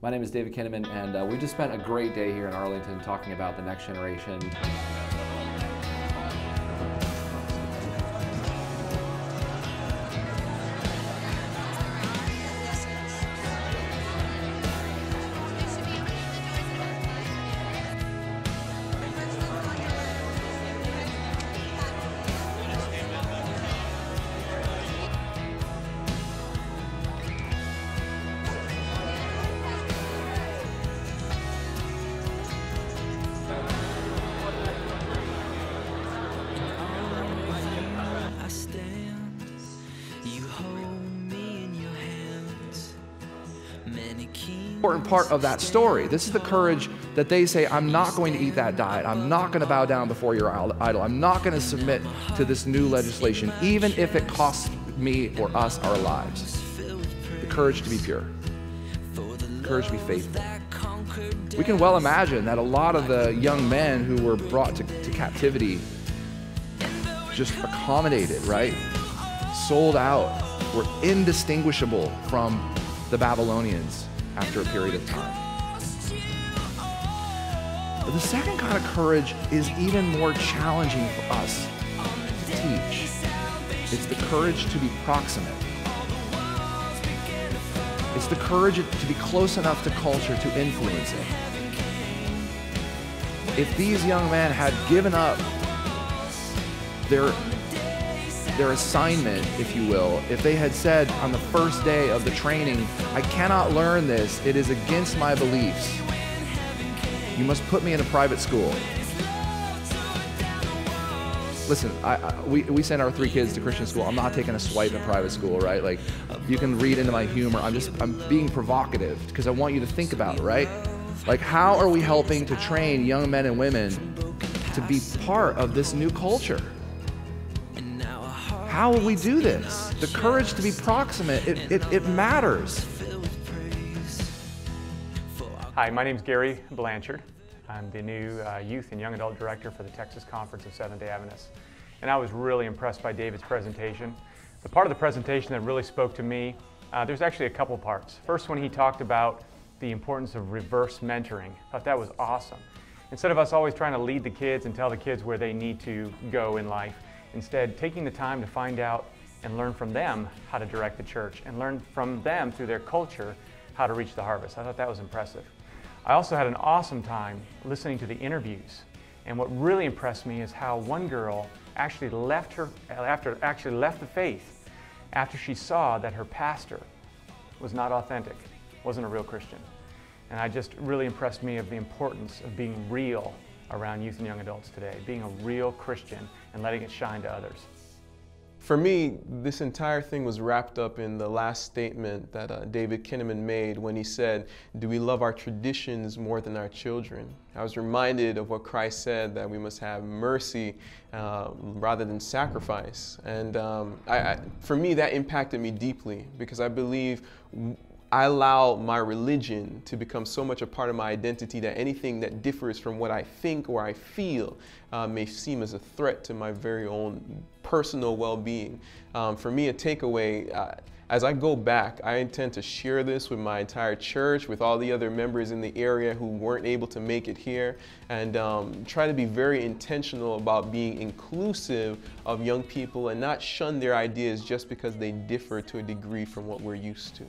My name is David Kinnaman, and we just spent a great day here in Arlington talking about the next generation. Important part of that story. This is the courage that they say, I'm not going to eat that diet. I'm not going to bow down before your idol. I'm not going to submit to this new legislation, even if it costs me or us our lives. The courage to be pure. The courage to be faithful. We can well imagine that a lot of the young men who were brought to captivity just accommodated, right? Sold out, were indistinguishable from the Babylonians after a period of time. But the second kind of courage is even more challenging for us to teach. It's the courage to be proximate. It's the courage to be close enough to culture to influence it. If these young men had given up their assignment, if you will, if they had said on the first day of the training, I cannot learn this, it is against my beliefs. You must put me in a private school. Listen, we send our 3 kids to Christian school. I'm not taking a swipe in private school, right? Like, you can read into my humor. I'm being provocative because I want you to think about it, right? Like, how are we helping to train young men and women to be part of this new culture? How will we do this? The courage to be proximate, it matters. Hi, my name is Gary Blanchard. I'm the new Youth and Young Adult Director for the Texas Conference of Seventh-day Adventists. And I was really impressed by David's presentation. The part of the presentation that really spoke to me, there's actually a couple parts. First, when he talked about the importance of reverse mentoring, I thought that was awesome. Instead of us always trying to lead the kids and tell the kids where they need to go in life, instead, taking the time to find out and learn from them how to direct the church and learn from them through their culture how to reach the harvest. I thought that was impressive. I also had an awesome time listening to the interviews. And what really impressed me is how one girl actually left the faith after she saw that her pastor was not authentic, wasn't a real Christian. And I just really impressed me of the importance of being real around youth and young adults today, being a real Christian and letting it shine to others. For me, this entire thing was wrapped up in the last statement that David Kinnaman made when he said, do we love our traditions more than our children? I was reminded of what Christ said, that we must have mercy rather than sacrifice. And for me, that impacted me deeply because I believe I allow my religion to become so much a part of my identity that anything that differs from what I think or I feel may seem as a threat to my very own personal well-being. For me, a takeaway, as I go back, I intend to share this with my entire church, with all the other members in the area who weren't able to make it here, and try to be very intentional about being inclusive of young people and not shun their ideas just because they differ to a degree from what we're used to.